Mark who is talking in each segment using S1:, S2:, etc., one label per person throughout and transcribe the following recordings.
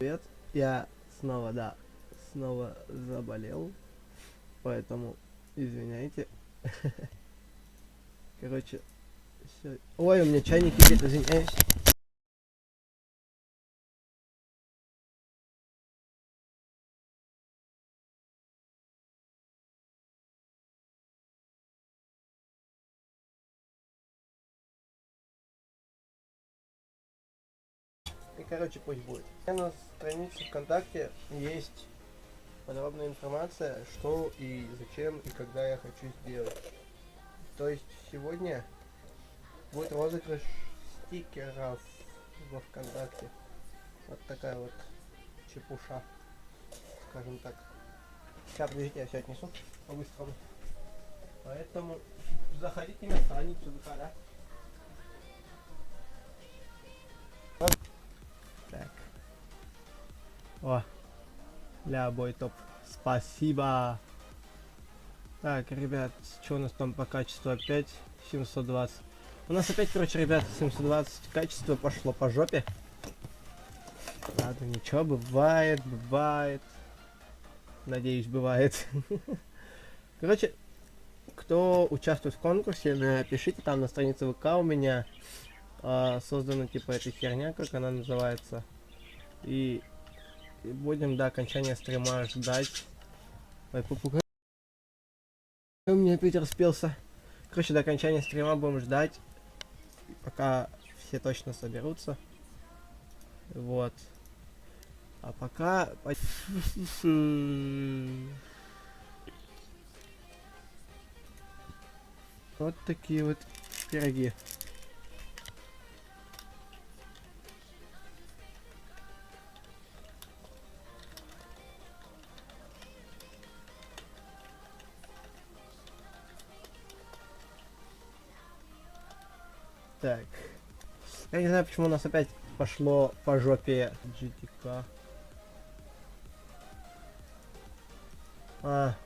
S1: Привет, я снова, снова заболел, поэтому извиняйте. Короче, всё. Ой, у меня чайник кипит, извиняюсь. И, короче, пусть будет. У меня на странице ВКонтакте есть подробная информация, что и зачем и когда я хочу сделать. То есть сегодня будет розыгрыш стикеров во ВКонтакте. Вот такая вот чепуша, скажем так. Сейчас, подождите, я все отнесу по-быстрому. Поэтому заходите на страницу ВК, да? Так. О, ля, бой топ. Спасибо. Так, ребят, что у нас там по качеству опять? 720. У нас опять, короче, ребят, 720. Качество пошло по жопе. Ладно, ничего, бывает. Надеюсь, бывает. Короче, кто участвует в конкурсе, напишите там на странице ВК у меня. Создана типа эта херня, как она называется. И будем до окончания стрима ждать. Ой, попугай у меня опять распелся. Короче, до окончания стрима будем ждать, пока все точно соберутся. Вот. А пока... Вот такие вот пироги. Так. Я не знаю, почему у нас опять пошло по жопе GTK.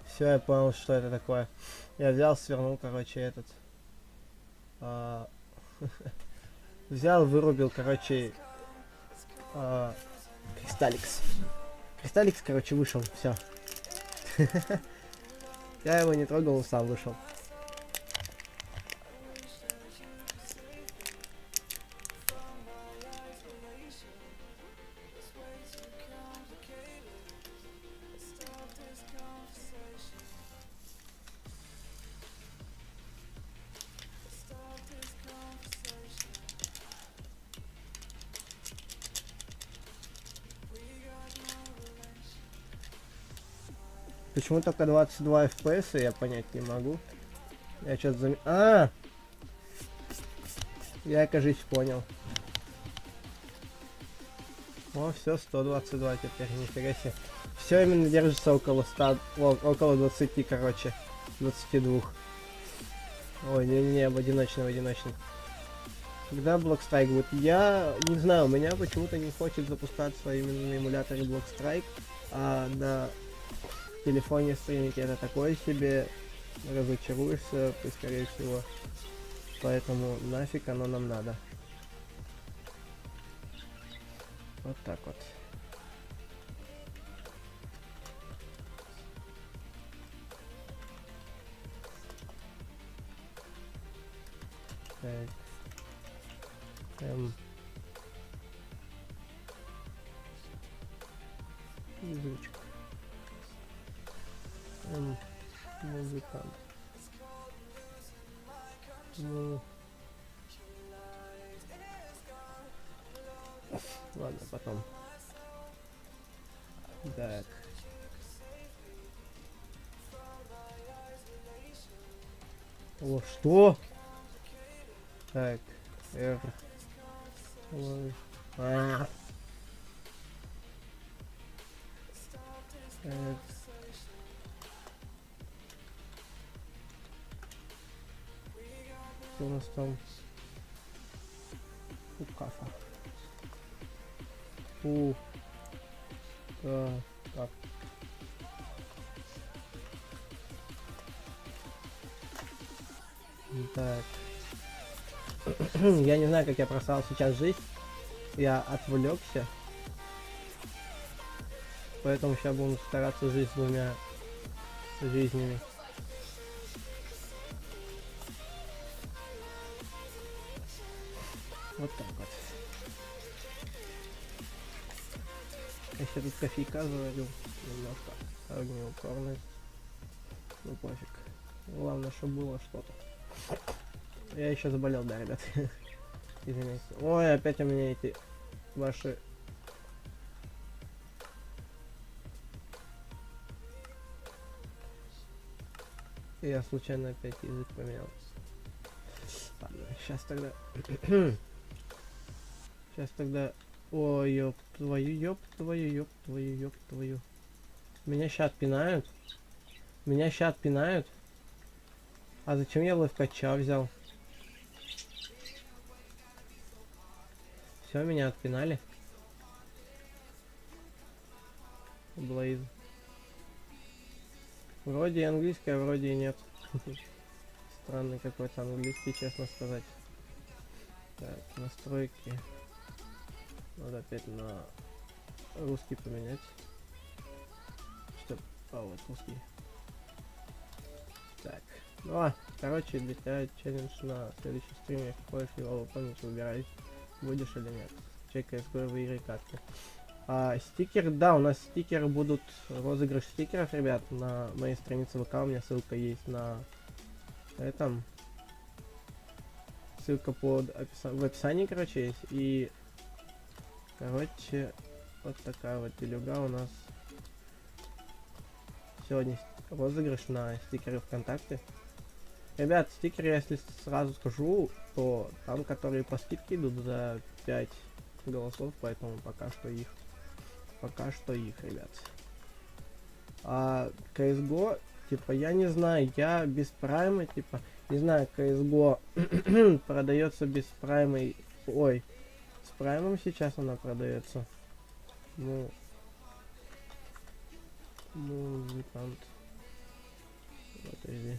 S1: Все, я понял, что это такое. Я взял, свернул, короче, этот. Взял, вырубил, короче, Кристалликс. Кристалликс, короче, вышел, все. Я его не трогал, он сам вышел. Почему только 22 FPS, я понять не могу. Я что-то я, кажется, понял. О, все, 122 теперь, нифига себе. Все именно держится около 100, около 20, короче. 22. Ой, не-не-не, в одиночный. Когда Blockstrike будет? Я не знаю, у меня почему-то не хочет запускаться именно на эмуляторе Blockstrike, а на телефоне стримить это такое себе, разочаруешься, ты, скорее всего. Поэтому нафиг оно нам надо. Вот так вот. Так. Язычек. Музыкант. Ну. Ладно, потом. Так. О, что? Так. R. Ой. Так. Что у нас там? Кафа. Так. Так. Я не знаю, как я просрал сейчас жизнь. Я отвлекся. Поэтому сейчас будем стараться жить с двумя жизнями. Вот так вот. Я сейчас тут кофейка заварил немножко огнеупорный. Ну пофиг. Главное, чтобы было что-то. Я еще заболел, да, ребят. Извиняюсь. Ой, опять у меня эти ваши... Я случайно опять язык поменял. Ладно, сейчас тогда... Сейчас тогда... Ой, ёб твою, ёб твою, ёб твою, ёб твою. Меня ща отпинают. Меня ща отпинают. А зачем я ловкача взял? Все, меня отпинали. Блейз. Вроде и английский, а вроде и нет. Странный какой-то английский, честно сказать. Так, настройки. Надо опять на русский поменять. Чтоб... А, вот русский. Так. Ну, короче, для тебя челлендж на следующем стриме. Хочешь его выполнить, выбирай, будешь или нет. Чекай CSGO, выиграй карты. Стикер, да, у нас стикеры будут, розыгрыш стикеров, ребят, на моей странице ВК, у меня ссылка есть на этом. Ссылка в описании, короче, есть. И, короче, вот такая вот делюга у нас. Сегодня розыгрыш на стикеры ВКонтакте. Ребят, стикеры, если сразу скажу, то там, которые по скидке идут за 5 голосов, поэтому пока что их, ребят. А CSGO, типа, я не знаю, я без прайма, типа, не знаю, CSGO продается без прайма. Ой, с праймом сейчас она продается. Ну, музыкант. Подожди.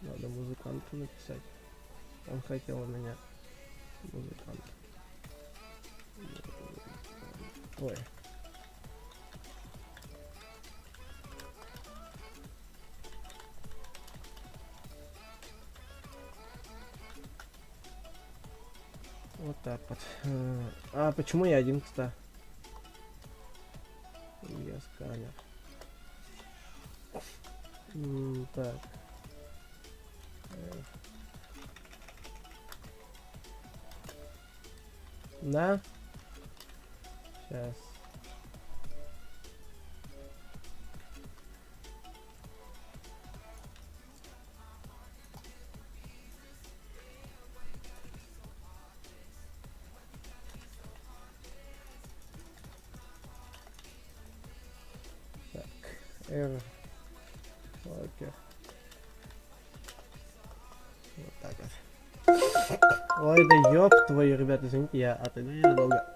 S1: Надо музыканту написать. Он хотел у меня музыкант. Ой. Вот так вот. А почему я один, кстати? Я сканер. Так. Да? Сейчас. Так. R. Окей. Вот так вот. Ой, да ёб твою, ребят, извините, я отойду недолго.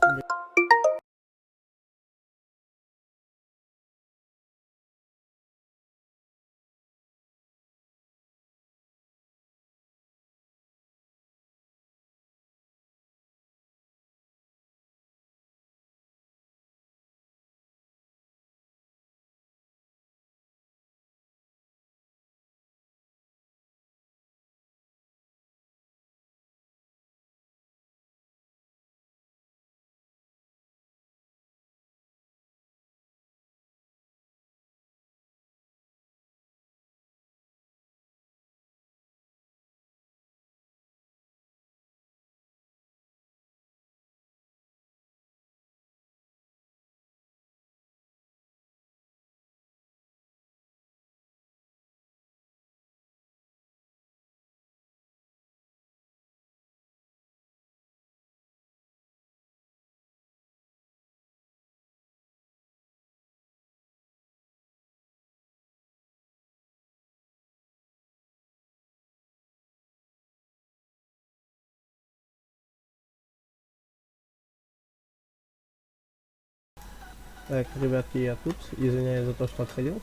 S1: Так, ребятки, я тут. Извиняюсь за то, что отходил.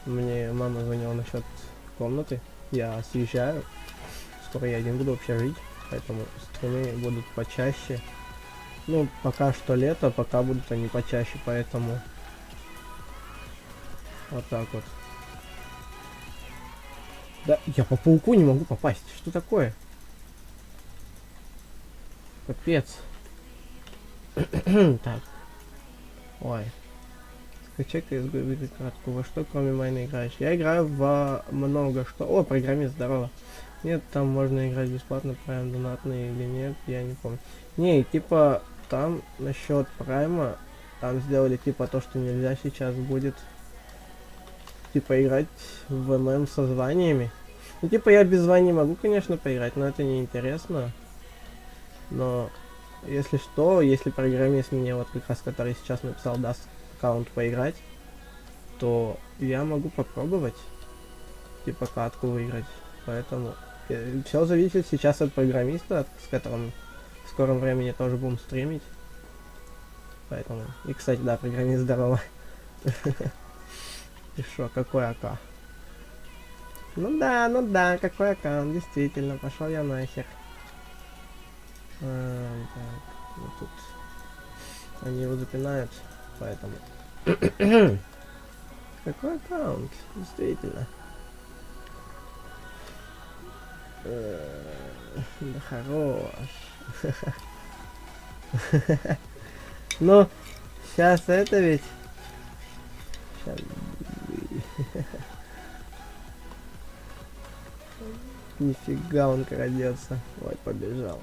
S1: Мне мама звонила насчет комнаты. Я съезжаю. Скоро я один буду вообще жить. Поэтому стримы будут почаще. Ну, пока что лето, пока будут они почаще, поэтому Вот так вот. Да, я по пауку не могу попасть. Что такое? Капец. Так. Ой. Скачай CSGO кратку. Во что кроме майна играешь? Я играю во много что. О, программист, здорово. Нет, там можно играть бесплатно, прайм донатный или нет, я не помню. Не, типа, там насчет прайма, там сделали типа то, что нельзя сейчас будет. Типа играть в ММ со званиями. Ну типа я без званий могу, конечно, поиграть, но это не интересно. Но если что, если программист мне вот как раз, который сейчас написал, даст аккаунт поиграть, то я могу попробовать, типа, катку выиграть. Поэтому все зависит сейчас от программиста, с которым в скором времени тоже будем стримить. Поэтому. И кстати, да, программист, здорово. И шо, какой АК? Ну да, какой аккаунт, действительно, пошел я нахер. Так, ну тут они его запинают, поэтому. Какой аккаунт? Действительно. Да хорош. Ну, сейчас это ведь. Сейчас. Нифига он крадется. Ой, побежал.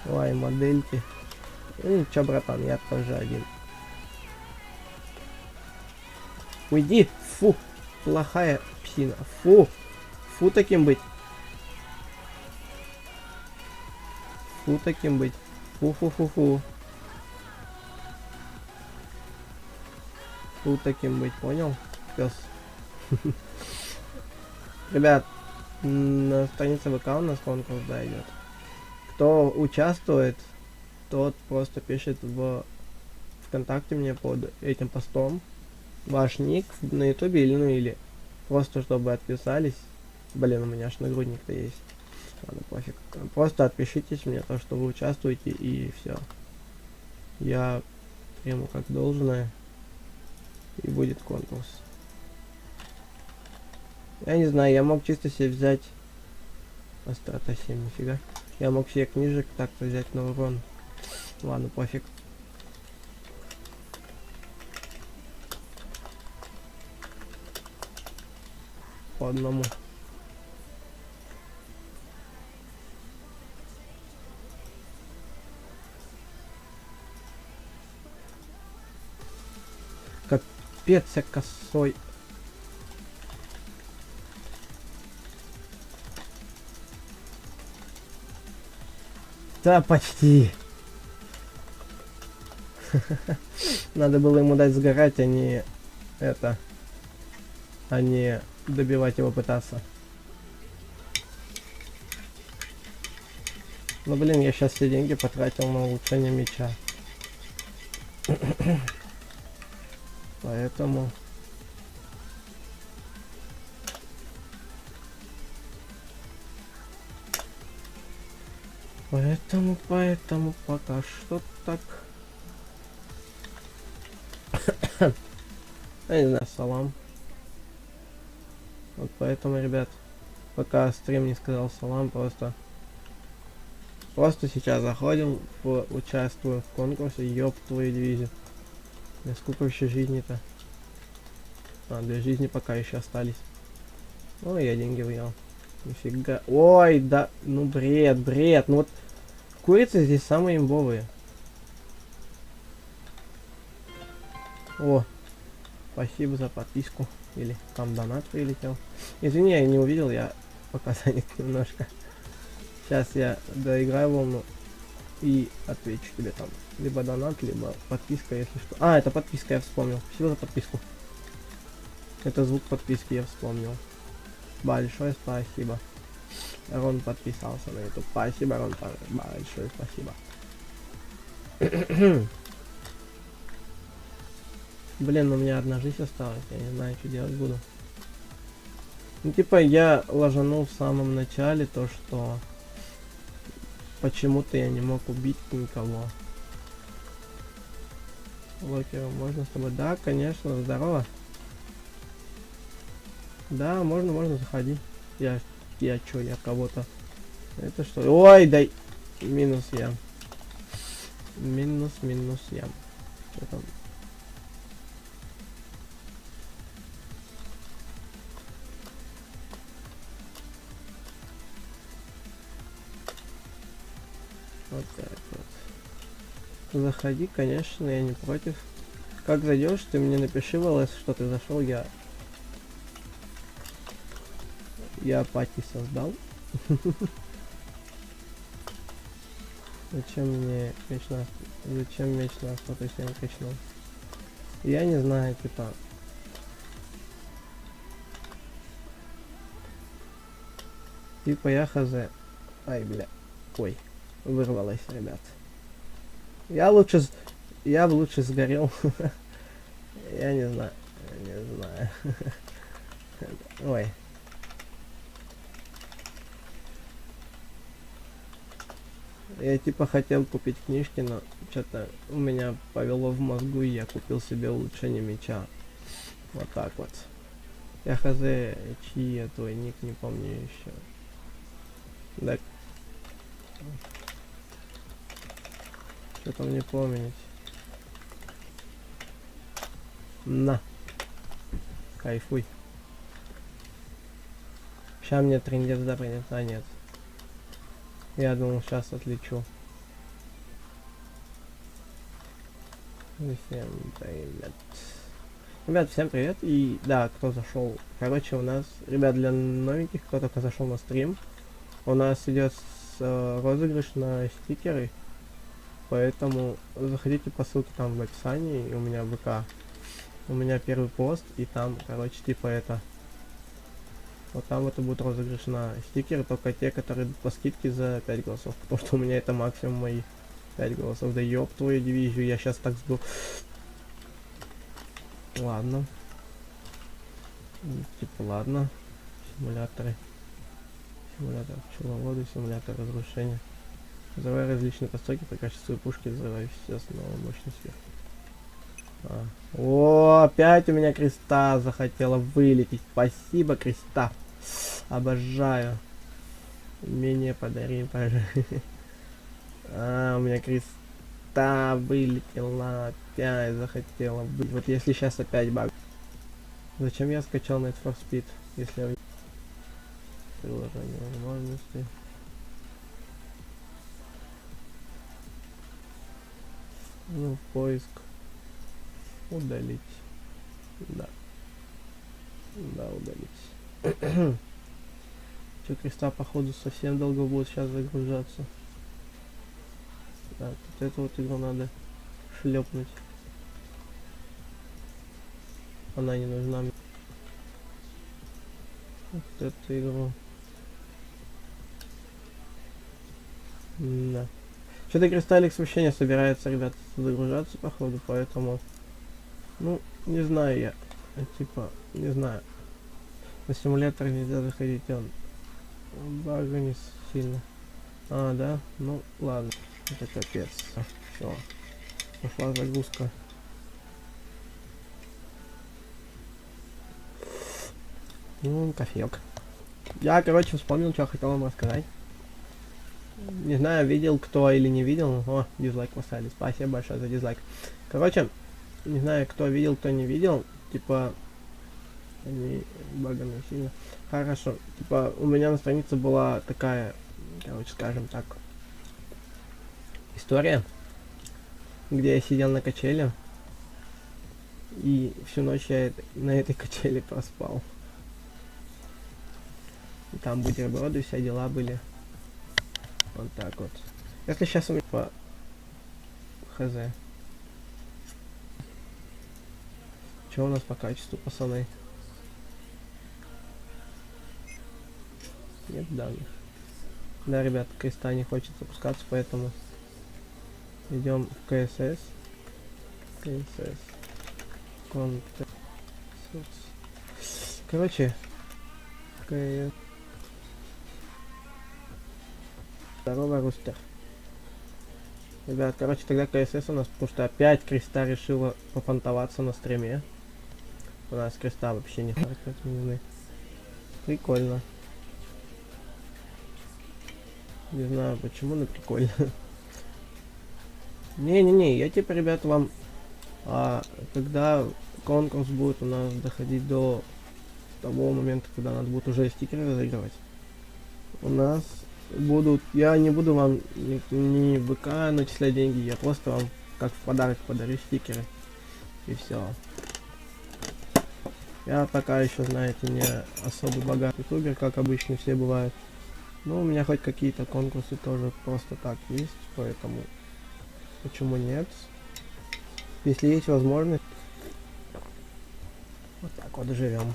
S1: Ой, модельки. Ну ничего, братан, я тоже один. Уйди! Фу! Плохая псина. Фу! Фу таким быть. Фу таким быть. Фу-фу-фу-фу. Фу таким быть, понял? Пес. Ребят, на странице ВК у нас конкурс, да, идет. Кто участвует, тот просто пишет в ВКонтакте мне под этим постом ваш ник на ютубе или, ну, или просто чтобы отписались. Блин, у меня аж нагрудник-то есть. Ладно, пофиг. Просто отпишитесь мне то, что вы участвуете, и все. Я приму как должное. И будет конкурс. Я не знаю, я мог чисто себе взять... Острота 7, нифига. Я мог себе книжек так-то взять на урон. Ладно, пофиг. По одному. Капец, я косой. Да, почти. Надо было ему дать сгорать, а не это. А не добивать его пытаться. Ну блин, я сейчас все деньги потратил на улучшение меча. Поэтому... Поэтому пока что так. Я не знаю, салам. Вот поэтому, ребят, пока стрим не сказал салам, просто сейчас заходим, участвуем в конкурсе, ёб твою дивизию. Сколько еще жизни-то? А, 2 жизни пока еще остались. Ой, я деньги выиграл. Нифига. Ой, да, ну бред. Ну вот курицы здесь самые имбовые. О, спасибо за подписку. Или там донат прилетел. Извини, я не увидел, я пока занят немножко. Сейчас я доиграю волну и отвечу тебе там. Либо донат, либо подписка, если что. А, это подписка, я вспомнил. Спасибо за подписку. Это звук подписки, я вспомнил. Большое спасибо. Рон подписался на YouTube. Спасибо, Рон. Большое спасибо. Блин, у меня одна жизнь осталась. Я не знаю, что делать буду. Ну, типа, я ложанул в самом начале то, что почему-то я не мог убить никого. Локером можно с тобой? Да, конечно, здорово. Да, можно, заходи. Я чё, я кого-то... Это что? Ой, дай! Минус я. Минус я. Что там? Вот так вот. Заходи, конечно, я не против. Как зайдешь, ты мне напиши в ЛС, что ты зашел, я пати создал. Зачем мне вечно... Зачем вечно что-то всем качнул? Я не знаю, типа... Типа я хз. Ай, бля. Ой, вырвалась, ребят. Я лучше... Я бы лучше сгорел. Я не знаю. Не знаю. Ой. Я типа хотел купить книжки, но что-то у меня повело в мозгу, и я купил себе улучшение меча. Вот так вот. Я хз, чьи я твой ник, не помню еще. Да. Что-то мне помнить. На. Кайфуй. Сейчас мне трындец да принят, а нет. Я думал, сейчас отлечу. Всем привет. Ребят, всем привет. И да, кто зашел. Короче, у нас, ребят, для новеньких, кто только зашел на стрим, у нас идет розыгрыш на стикеры. Поэтому заходите по ссылке там в описании. У меня ВК. У меня первый пост. И там, короче, типа это. Вот там это будет розыгрыш на стикеры, только те, которые по скидке за 5 голосов. Потому что у меня это максимум мои 5 голосов. Да ёб твою дивизию, я сейчас так сду. Ладно. Типа ладно. Симуляторы. Симулятор пчеловода, симулятор разрушения. Взрывай различные постройки по качеству пушки, взрывай все с новой мощностью. О, опять у меня креста захотела вылететь. Спасибо, креста. Обожаю. Мне подари, пожалуйста. У меня креста вылетела. Опять захотела. Вот если сейчас опять баг. Зачем я скачал Need for Speed, если я... Приложение возможности. Ну, поиск. Удалить. Да. Да, удалить. Че, креста походу совсем долго будет сейчас загружаться. Так, вот эту вот игру надо шлепнуть. Она не нужна мне. Вот эту игру. Да. Что-то кристаллик смещения собирается, ребят, загружаться походу, поэтому... Ну, не знаю я. Типа, не знаю. На симулятор нельзя заходить, он бага не сильно. А, да? Ну, ладно. Это капец. Все. Пошла загрузка. Ну, кофеек. Я, короче, вспомнил, что хотел вам рассказать. Не знаю, видел кто или не видел. О, дизлайк поставили. Спасибо большое за дизлайк. Короче, не знаю, кто видел, кто не видел. Типа, они багами сильно. Хорошо. Типа, у меня на странице была такая, короче, скажем так, история, где я сидел на качеле. И всю ночь я на этой качели проспал. И там бутерброды, все дела были. Вот так вот. Если сейчас у меня по хз. Что у нас по качеству, пацаны? Нет данных. Да, ребят, креста не хочет запускаться, поэтому идем в КСС. КСС. Контекст. Короче, КС. Здорово, Рустер. Ребят, короче, тогда КСС у нас, потому что опять Креста решила попонтоваться на стриме. У нас Креста вообще не харкает мины. Прикольно. Не знаю почему, но прикольно. Не-не-не, я типа, ребят, вам... когда конкурс будет у нас доходить до того момента, когда надо будет уже стикеры разыгрывать, у нас будут... Я не буду вам ни ВК начислять деньги, я просто вам как в подарок подарю стикеры. И все. Я пока еще, знаете, не особо богатый ютубер, как обычно все бывают. Ну, у меня хоть какие-то конкурсы тоже просто так есть, поэтому почему нет? Если есть возможность, вот так вот живем.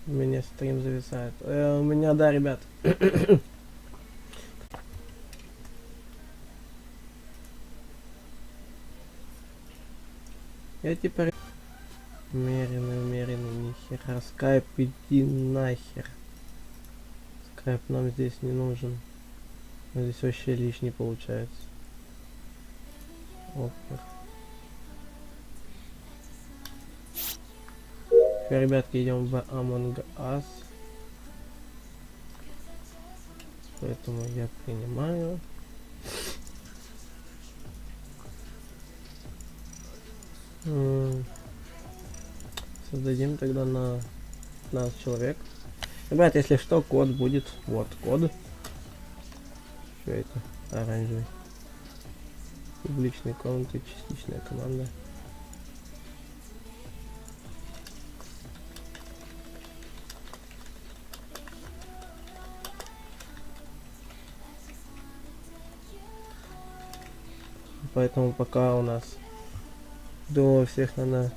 S1: У меня стрим зависает. У меня, да, ребят. Я типа... Умеренный, нихера. Скайп, иди нахер. Скайп нам здесь не нужен. Здесь вообще лишний получается. Опа. Все, ребятки, идем в Among Us. Поэтому я принимаю. Создадим тогда на 15 человек. Ребят, если что, код будет. Вот код. Что это? Оранжевый. Публичные комнаты, частичная команда. Поэтому пока у нас до всех надо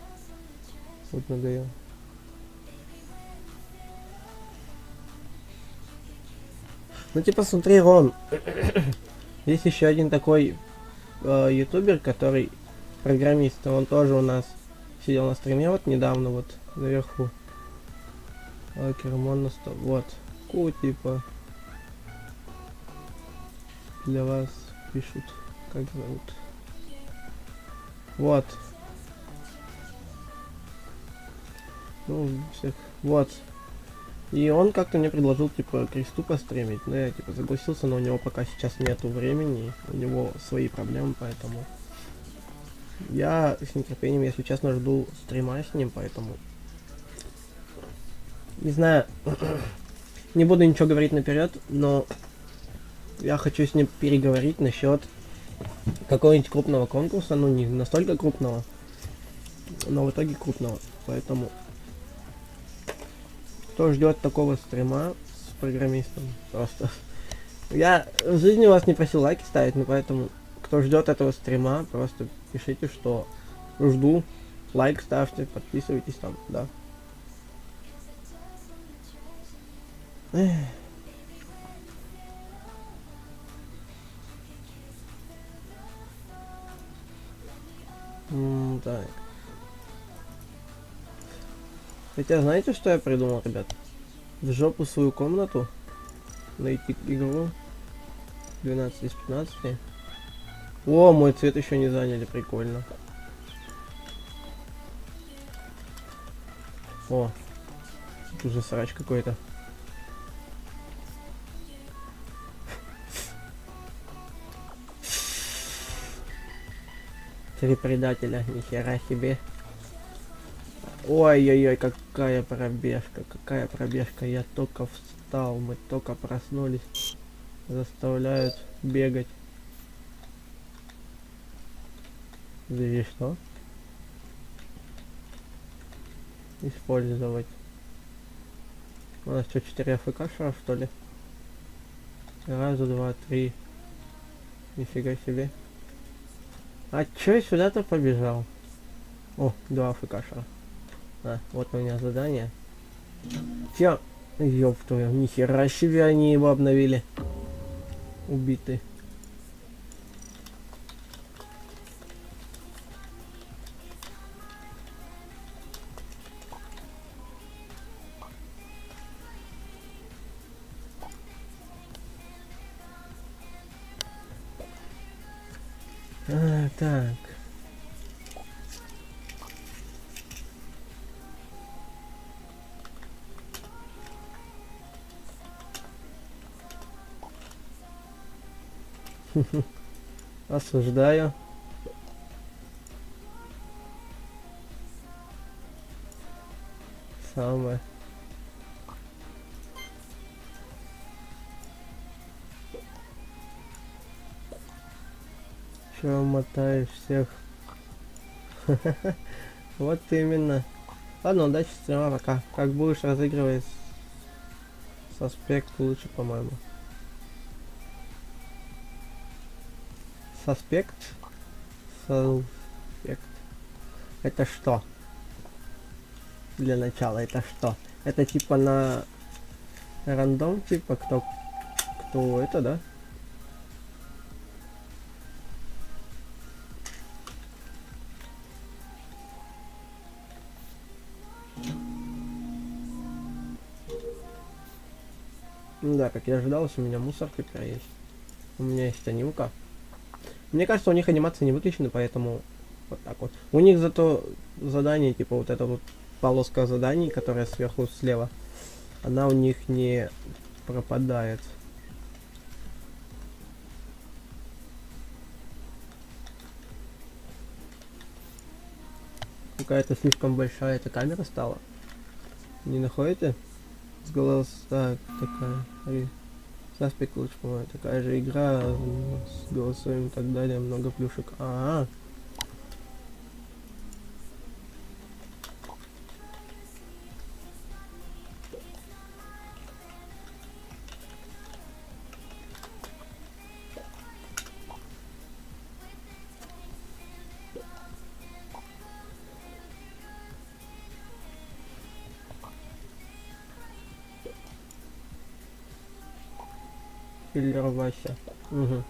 S1: вот надоел. Ну типа смотри, Рон, есть еще один такой ютубер, который программист, он тоже у нас сидел на стриме вот недавно, вот наверху. Кермон на 100, вот. Типа для вас пишут, как зовут. Вот. Ну, всех. Вот. И он как-то мне предложил, типа, Кресту постримить. Но я, типа, согласился, но у него пока сейчас нету времени. У него свои проблемы, поэтому... Я с нетерпением, если честно, жду стрима с ним, поэтому... Не знаю... Не буду ничего говорить наперед, но... Я хочу с ним переговорить насчет какого-нибудь крупного конкурса. Ну, не настолько крупного, но в итоге крупного. Поэтому... Кто ждет такого стрима с программистом? Просто. Я в жизни вас не просил лайки ставить, но поэтому, кто ждет этого стрима, просто пишите, что жду. Лайк ставьте, подписывайтесь там, да. Так. Хотя знаете, что я придумал, ребят? В жопу свою комнату, найти игру 12 из 15. О, мой цвет еще не заняли, прикольно. О, тут уже срач какой-то. Три предателя, нихера себе. Ой-ой-ой, какая пробежка, я только встал, мы только проснулись. Заставляют бегать. Здесь что? Использовать. У нас что, 4 АФК шара, что ли? Раз, два, три. Нифига себе. А чё я сюда-то побежал? О, 2 АФК шара. Вот у меня задание. Все, ёб твою, нихера себе они его обновили. Убиты. Так. Осуждаю. Самое. Чё мотаешь всех? Вот именно. Ладно, удачи стрима, пока. Как будешь разыгрывать Саспект лучше, по-моему. Саспект? Саспект. Это что? Для начала, это что? Это типа на рандом, типа кто это, да? Ну да, как я ожидал, у меня мусорка теперь есть. У меня есть анимка. Мне кажется, у них анимации не выключены, поэтому вот так вот. У них зато задание, типа вот эта вот полоска заданий, которая сверху слева, она у них не пропадает. Какая-то слишком большая эта камера стала. Не находите? С голос... Так, такая... Саспект лучше, по-моему. Такая же игра с голосом и так далее. Много плюшек. А-а-а. Киллер Вася. Угу.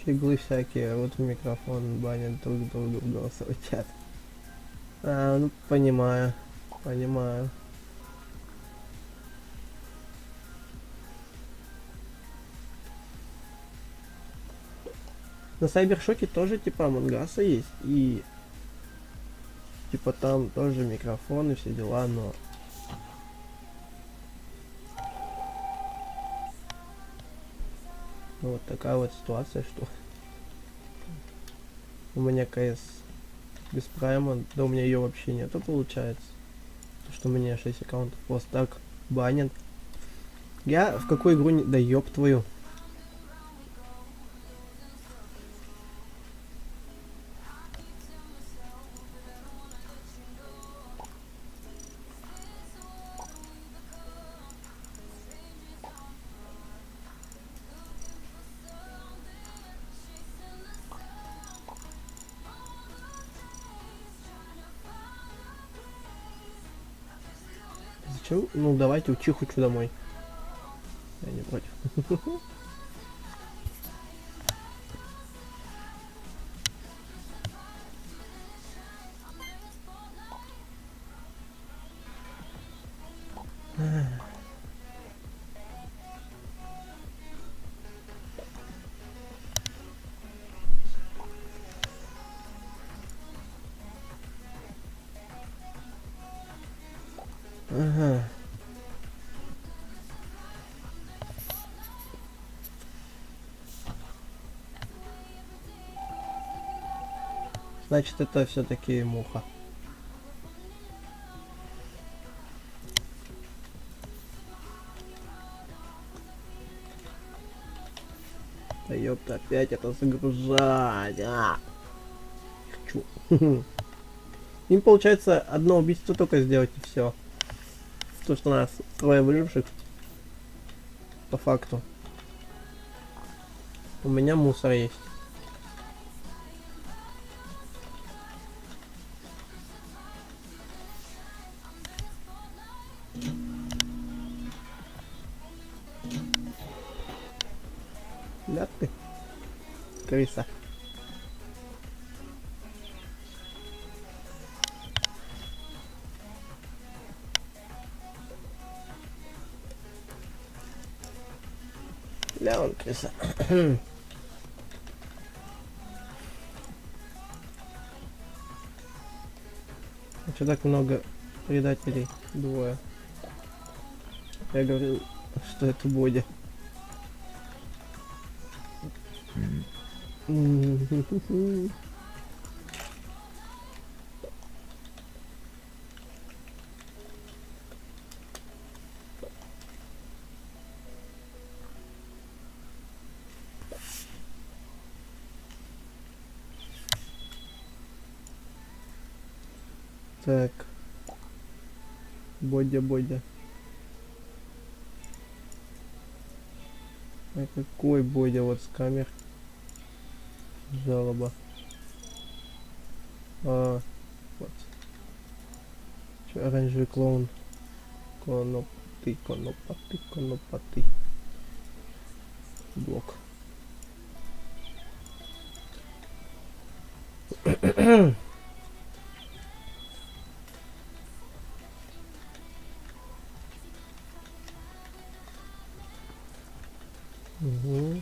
S1: Фиглы всякие, вот в микрофон банят друг друга в голосовой чат. А, ну понимаю. Понимаю. На Сайбершоке тоже типа Амонгаса есть, и типа там тоже микрофон и все дела, но вот такая вот ситуация, что у меня КС без прайма, да у меня ее вообще нету, получается. То, что у меня 6 аккаунтов просто так банят. Я в какую игру не... Да ёб твою. Зачем? Ну давайте учиху домой. Я не против. Ага. Значит, это все-таки муха. Да ёпта, опять это загружать. Хочу. Им получается одно убийство только сделать и все. То, что у нас трое выживших. По факту. У меня мусор есть. Да ты, крыса. Да, он крыса. А чё так много предателей? Двое. Я говорил, что это Бодя. Так. Бодя. А какой Бодя? Вот с камер. Жалоба. А, вот. Чё, оранжевый клоун. Конопатый. Блок. Угу.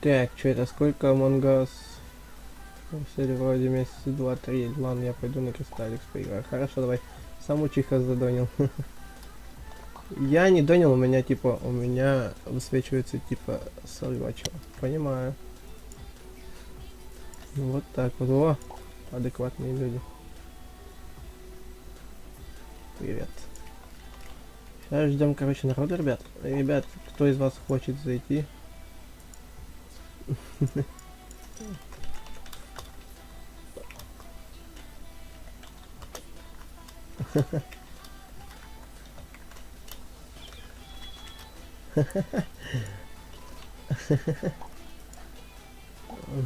S1: Так, что это? Сколько Among Us? Все вроде месяца 2-3. Ладно, я пойду на кристаллик поиграю. Хорошо, давай. Сам учиха задонил. Я не донил, у меня высвечивается типа сорвачево. Понимаю. Вот так вот. О, адекватные люди. Привет. Сейчас ждем, короче, народу, ребят. Ребят, кто из вас хочет зайти?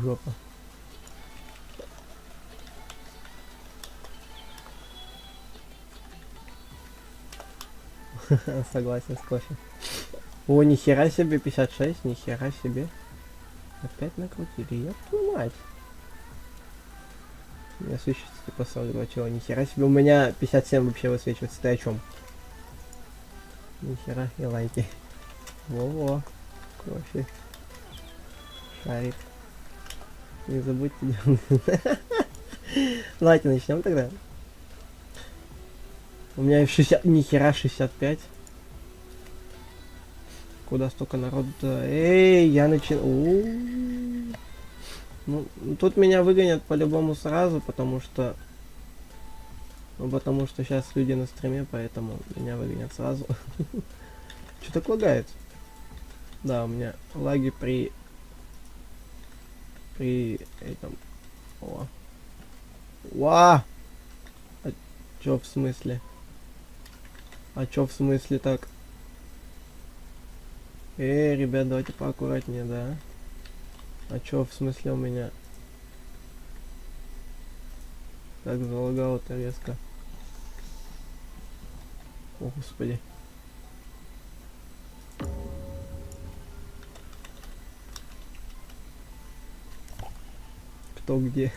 S1: Жопа. Согласен с кофе. О, нихера себе, 56, нихера себе. Опять накрутили, ёб твою мать. У меня высвечивается типа 42 чего, нихера себе. У меня 57 вообще высвечивается, ты о чем? Нихера и лайки. Во-во. Кофе. Шарик. Не забудьте. Давайте начнем тогда. У меня 60, нихера 65. Куда столько народу-то? Эй, я начинаю. Ну, тут меня выгонят по-любому сразу, потому что... Ну, потому что сейчас люди на стриме, поэтому меня выгонят сразу. Что так лагает? Да, у меня лаги при этом... О. Ва! А чё в смысле? А чё в смысле так? Ребят, давайте поаккуратнее, да? А чё в смысле у меня? Так залагало-то резко. О, господи. Кто где?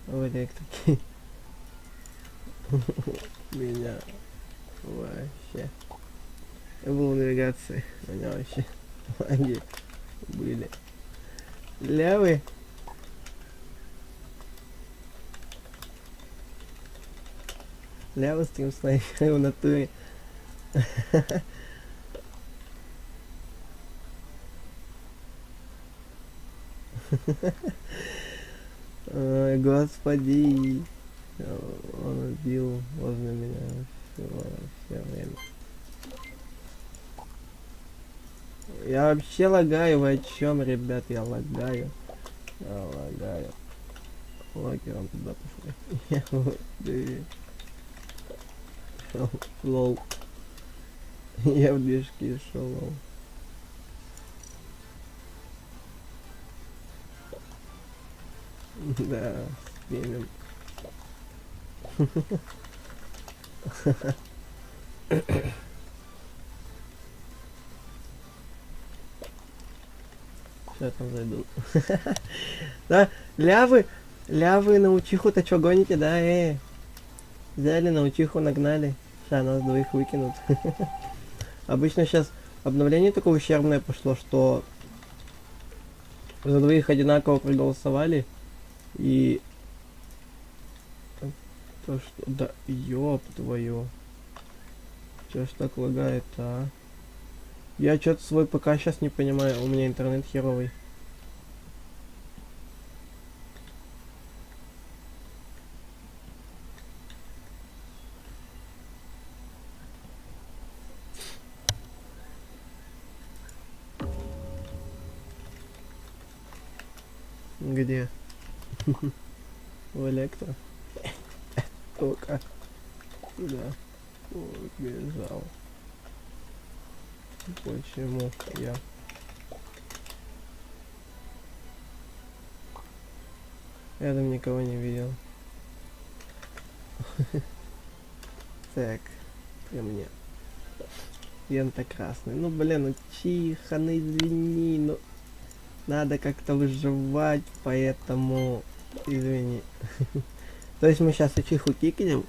S1: В электрике. Меня вообще. Я был в навигации. У меня вообще лаги были. Левый. Левый стрим снайпер в натуре. Ой, господи. Он бил возле меня все время. Я вообще лагаю, вы о чем, ребят? Я лагаю. Я лагаю. Локером туда пошли. Я вот, лол. Я в движке шел, лол. Да, стримим. Сейчас там зайду. Да, лявы научиху-то чё гоните, да, взяли научиху, нагнали. Сейчас нас двоих выкинут. Обычно сейчас обновление такое ущербное пошло, что за двоих одинаково проголосовали. И то что... Да ёб твою. Чё ж так лагает-то, а? Я что-то свой ПК сейчас не понимаю, у меня интернет херовый. Где? В электро? Только. Да. Убежал. Почему я? Рядом никого не видел. Так, при мне. Лента красный. Ну блин, ну тихо, ну извини, ну надо как-то выживать, поэтому извини. То есть мы сейчас Чиху кикнем,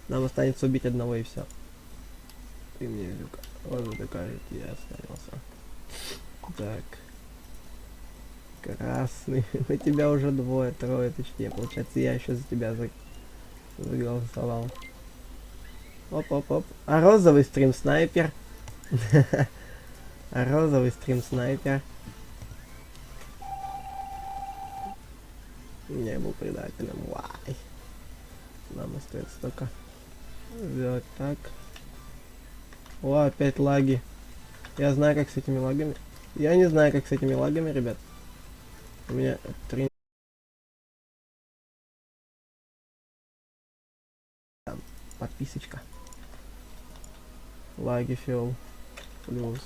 S1: нам останется убить одного и все. Ты мне, Люка. Вот такая я останется. Так. Красный. У тебя уже двое, трое, точнее. Получается, я еще за тебя заголосовал. Оп-оп-оп. А розовый стрим-снайпер? А розовый стрим-снайпер? Не был предателем. Вай. Нам остается только сделать так. О, опять лаги. Я знаю, как с этими лагами. Я не знаю, как с этими лагами, ребят. У меня 3... Подписочка. Лаги фиол. Плюс.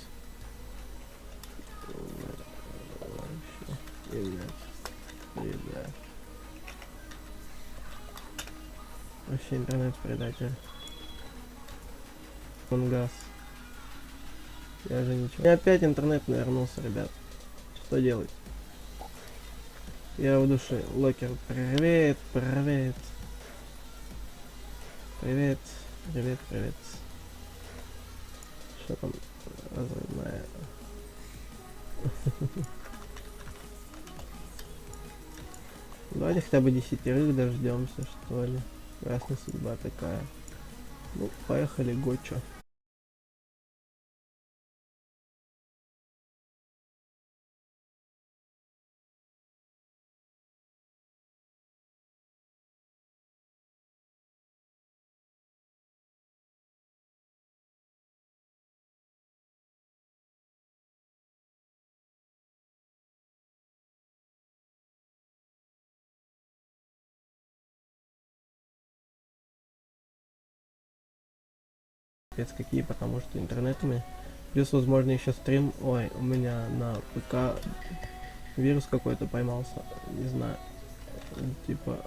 S1: Вообще интернет предатель. Он газ. Я же ничего. И опять интернет навернулся, ребят. Что делать? Я в душе. Локер. Привет, привет. Привет, привет, привет. Что там? Разрывная. Давайте хотя бы 10 дождемся, что ли. Красная судьба такая. Ну, поехали, гочо. Какие, потому что интернет у меня. Плюс, возможно, еще стрим. Ой, у меня на ПК вирус какой-то поймался. Не знаю. Типа.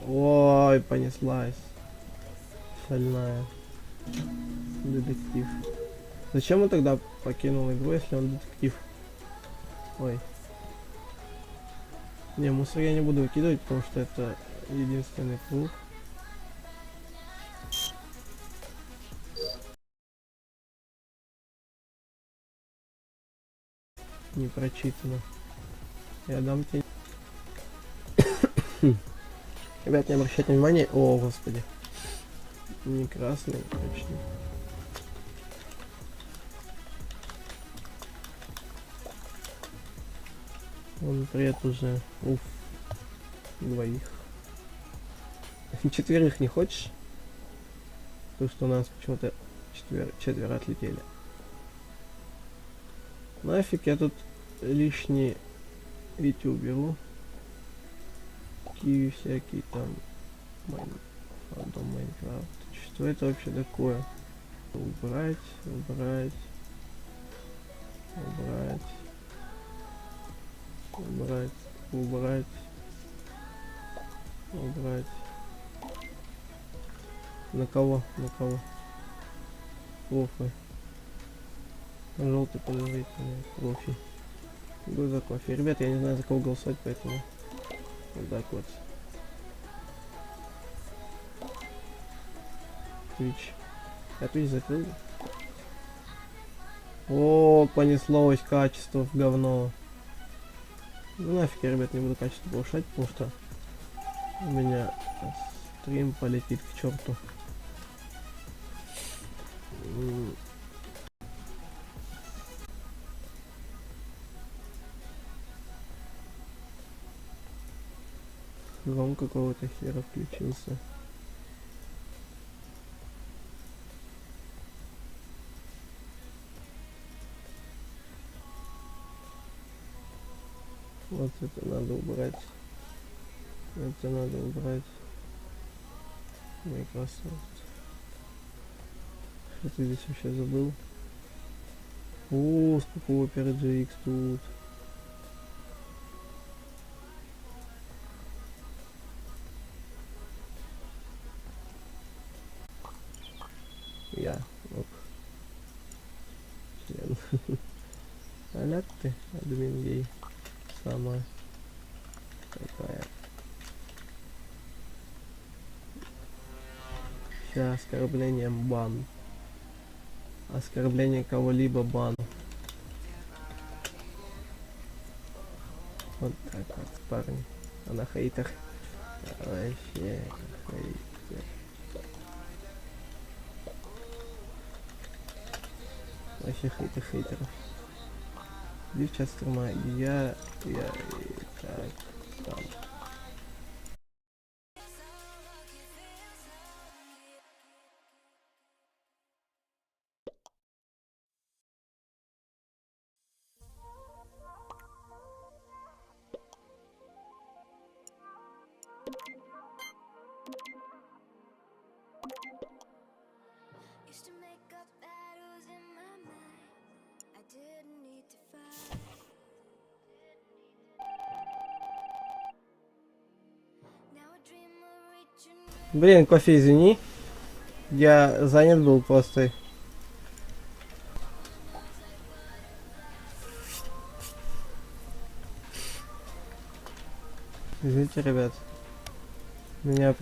S1: Ой, понеслась. Шальная. Детектив. Зачем он тогда покинул игру, если он детектив? Ой. Не, мусор я не буду выкидывать, потому что это единственный круг. Не прочитано. Я дам тебе. Ребят, не обращайте внимания. О, господи. Не красный, точно. Он привет уже. Уф. двоих. Четверых не хочешь? Потому что у нас почему-то четверо отлетели. Нафиг я тут лишний эти уберу. Киви всякие там. Фандом Майнкрафт. Что это вообще такое? Убрать, убрать. Убрать. Убрать. Убрать. Убрать. На кого? На кого? Кофе. Желтый подозрительный. Кофе. Иду за кофе. Ребят, я не знаю, за кого голосовать, поэтому вот так вот. Twitch. Я Twitch закрыл. О, понеслось качество в говно. Ну нафиг я, ребят, не буду качество повышать, потому что у меня стрим полетит к черту. Хром какого-то хера включился. Вот это надо убрать. Это надо убрать. Microsoft. Что ты здесь вообще забыл? О, сколько Opera GX тут. Я. Оп. Член. Аляк ты, админ гей. Самая. Такая. Сейчас оскорблением бан. Оскорбление кого-либо бан. Вот так вот, парни. Она хейтер. Вообще хейтер. Вообще хейтер хейтеров. Иди в чат стрима. Я так, там.
S2: Used to make up battles in my mind. I didn't need to fight. Now I dream of reaching.
S1: Блин, кофе, извини. Я занят был просто. Извините, ребят. Меня